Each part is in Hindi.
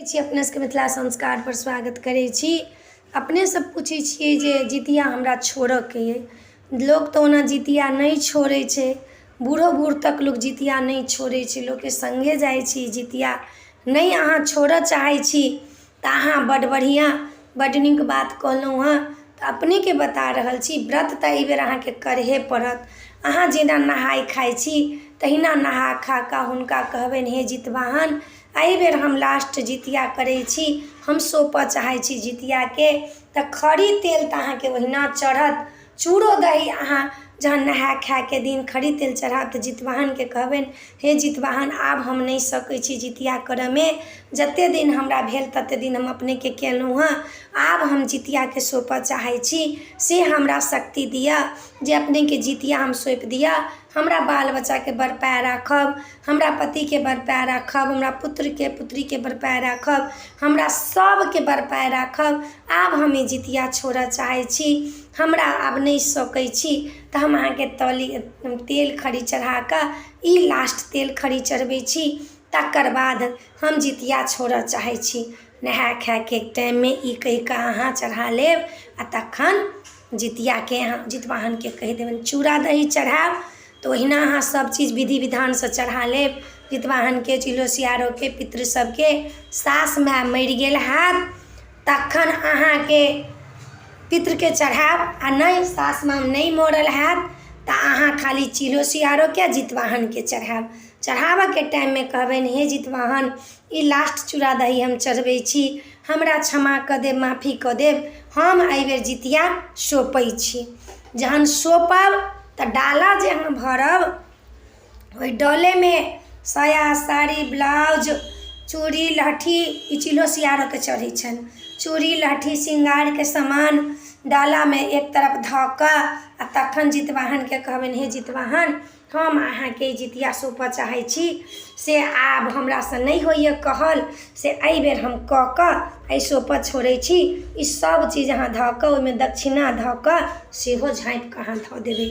अपने सबके मिथिला संस्कार पर स्वागत करै छी। अपने सब पूछै छियै जे जितिया हमरा छोड़ऽके अइ। लोक तऽ ओना जितिया नहीं छोड़ै छै, बूढ़ो बूढ़ तक लोक जितिया नहीं छोड़ै छै। लोकके संगे जाइ छी जितिया नहीं अहाँ छोड़ऽ चाहै छी तऽ अहाँ बड्ड बढ़िआँ बड्ड नीक बात कहलहुँ हँ। तऽ अपनेके बता रहल छी व्रत तऽ एहि बेर अहाँके करहे पड़त। अहाँ जेना नहाय खाइ छी तहिना नहा खा कऽ हुनका कहबनि हे जितवाहन एहि बेर हम लास्ट जितिया करै छी, हम सौंपऽ चाहै छी जितियाके। तऽ खड़ी तेल तऽ अहाँके ओहिना चढ़त, चूड़ो दही अहाँ जहन नहाय खायके दिन खड़ी तेल चढ़ायब तऽ जितवाहनके कहबनि हे जितवाहन आब हम नहि सकै छी जितिया करऽमे, जतेक दिन हमरा भेल ततेक दिन हम अपनेके केलहुँ हँ, आब हम जितियाके सौंपऽ चाहै छी, से हमरा शक्ति दिअ जे अपनेके जितिया हम सौंपि दिअ। हमरा बाल बच्चाके बरपाय राखब, हमरा पतिके बरपाय राखब, हमरा पुत्रके पुत्रीके बरपाय राखब, हमरा सबके बरपाय राखब। आब हम ई जितिया छोड़ऽ चाहै छी, हमरा आब नहि सकै छी तऽ हम अहाँके तेल खड़ी चढ़ा कऽ ई लास्ट तेल खड़ी चढ़बै छी। तकर बाद हम जितिया छोड़ऽ चाहै छी। नहाय खायके टाइममे ई कहि कऽ अहाँ चढ़ा लेब आ तखन जितियाके अहाँ जितवाहनके कहि देबनि चूड़ा दही चढ़ायब तऽ ओहिना अहाँ सब चीज विधि विधानसँ चढ़ा लेब। जितवाहनके चिलो सियारोके पितृ सबके सास माय मरि गेल हैत तखन अहाँके पितरके चढ़ायब, आ नहि सास माय नहि मरल हैत तऽ अहाँ खाली चिलो सियारोके जितवाहनके चढ़ायब। चढ़ाबऽके टाइममे कहबनि हे जितवाहन ई लास्ट चूड़ा दही हम चढ़बै छी, हमरा क्षमा कऽ देब, माफी कऽ देब, हम एहि बेर जितिया सौंपै छी। जहन सौंपब तऽ डाला जे अहाँ भरब ओहि डलेमे साया साड़ी ब्लाउज चूड़ी लहठी ई चिलो सियारोके चढ़ै छनि, चूड़ी लहठी श्रृंगारके सामान डालामे एक तरफ धऽ कऽ आ तखन जितवाहनके कहबनि हे जितवाहन हम अहाँके जितिया सौंपऽ चाहै छी, से आब हमरासँ नहि होइए कहल, से एहि बेर हम कऽ कऽ एहि सौंपऽ छोड़ै छी। ई सब चीज अहाँ धऽ कऽ ओहिमे दक्षिणा धऽ कऽ सेहो झाँपि कऽ अहाँ धऽ देबै।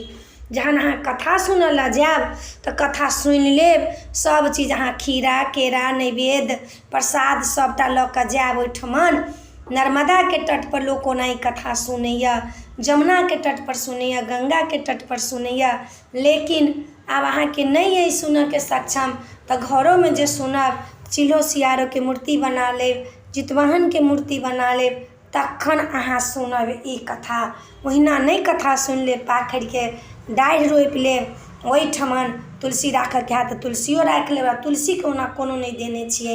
जहन अहाँ कथा सुनऽ लए जायब तऽ कथा सुनि लेब, सब चीज अहाँ खीरा केरा नैवेद्य प्रसाद सबटा लऽ कऽ जायब ओहिठमन। नर्मदाके तट पर लोक ओना ई कथा सुनैए, जमुनाके तट पर सुनैए, गंगाके तट पर सुनैए, लेकिन आब अहाँके नहि अइ सुनऽके सक्षम तऽ घरोमे जे सुनब चिलो सियारोके मूर्ति बना लेब, जितवाहनके मूर्ति बना लेब, तखन अहाँ सुनब ई कथा। ओहिना नहि कथा सुनि लेब, पाखरिके डाढ़ि रोपि लेब, ओहिठमन तुलसी राखऽके हैत तऽ तुलसियो राखि लेब। आ तुलसीके ओना कोनो नहि देने छी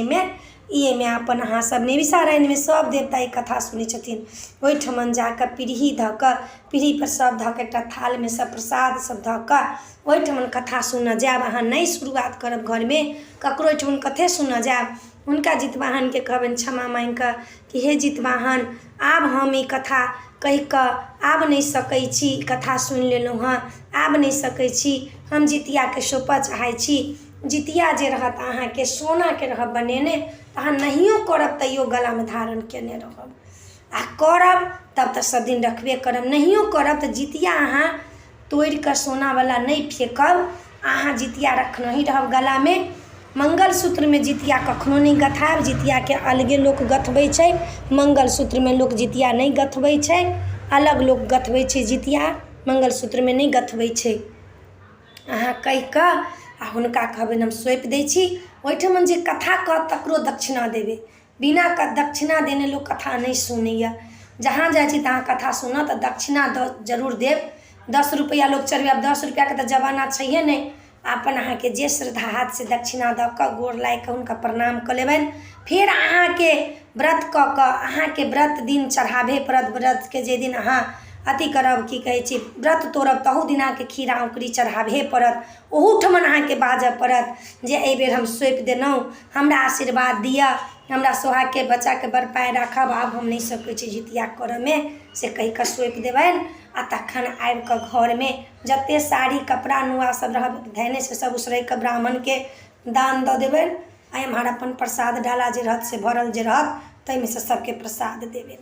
एहिमे अपन अहाँ सब नेविसारनमे सब देवता ई कथा सुनै छथिन। ओहिठमन जाकऽ पीढ़ी धऽ कऽ पीढ़ीपर सब धऽ कऽ एकटा थालमे सब प्रसाद सब धऽ कऽ ओहिठमन कथा सुनऽ जायब। अहाँ नहि शुरुआत करब घरमे, ककरो ओहिठमन कथे सुनऽ जायब, हुनका जितवाहनके कहबनि क्षमा माँगि कऽ कि हे जितवाहन आब हम ई कथा कहि कऽ आब नहि सकै छी, कथा सुनि लेलहुँ हँ, आब नहि सकै छी, हम जितियाके सौंपऽ चाहै छी। जितिया जे रहत अहाँके सोनाके रहब बनेने तऽ अहाँ नहियो करब तैयो गलामे धारण केने रहब, आ करब तब तऽ सब दिन रखबे करब, नहियो करब तऽ जितिया अहाँ तोड़ि कऽ सोनावला नहि फेंकब, अहाँ जितिया रखने ही रहब गलामे। मंगलसूत्रमे जितिया कखनो नहि गथायब, जितियाके अलगे लोक गथबै छै, मंगलसूत्रमे लोक जितिया नहि गथबै छै, अलग लोक गथबै छै जितिया, मंगलसूत्रमे नहि गथबै छै। अहाँ कहि कऽ आ हुनका कहबनि हम सौंपि दै छी। ओहिठमन जे कथा कहत तकरो दक्षिणा देबै, बिना दक्षिणा देने लोक कथा नहि सुनैए। जहाँ जाइ छी तहाँ कथा सुनऽ तऽ दक्षिणा जरूर देब। 10 रुपैआ लोक चढ़बै, आब 10 रुपैआके तऽ जमाना छैहे नहि, अपन अहाँके जे श्रद्धा हाथ से दक्षिणा दऽ कऽ गोर लागि कऽ हुनका प्रणाम कऽ लेबनि। फेर अहाँके व्रत कऽ कऽ अहाँके व्रत दिन चढ़ाबहे पड़त। व्रतके जे दिन अहाँ अथी करब की कहै छै व्रत तोड़ब तहू दिन अहाँके खीरा औंकरी चढ़ाबहे पड़त। ओहूठमन अहाँके बाजऽ पड़त जे एहि बेर हम सौंपि देलहुँ, हमरा आशीर्वाद दिअ, हमरा सोहागके बच्चाके बरपाय राखब, आब हम नहि सकै छी जितिया करऽमे, से कहि कऽ सौंपि देबनि। आ तखन आबि कऽ घरमे जतेक साड़ी कपड़ा नुआ सब रहब धैने से सब उसरगि कऽ ब्राह्मणके दान दऽ देबनि। आ एम्हर अपन प्रसाद डाला जे रहत से भरल जे रहत ताहिमे से सबके प्रसाद देबनि।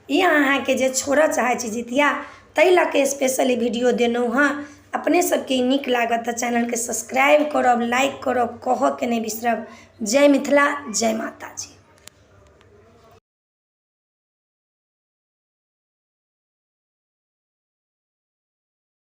ई अहाँके जे छोड़ऽ चाहै छी जितिया ताहि लऽ कऽ स्पेशली वीडियो देलहुँ हँ। अपने सबके नीक लागत तऽ चैनलके सब्सक्राइब करब, लाइक करब, कहऽके नहि बिसरब। जय मिथिला, जय माता जी।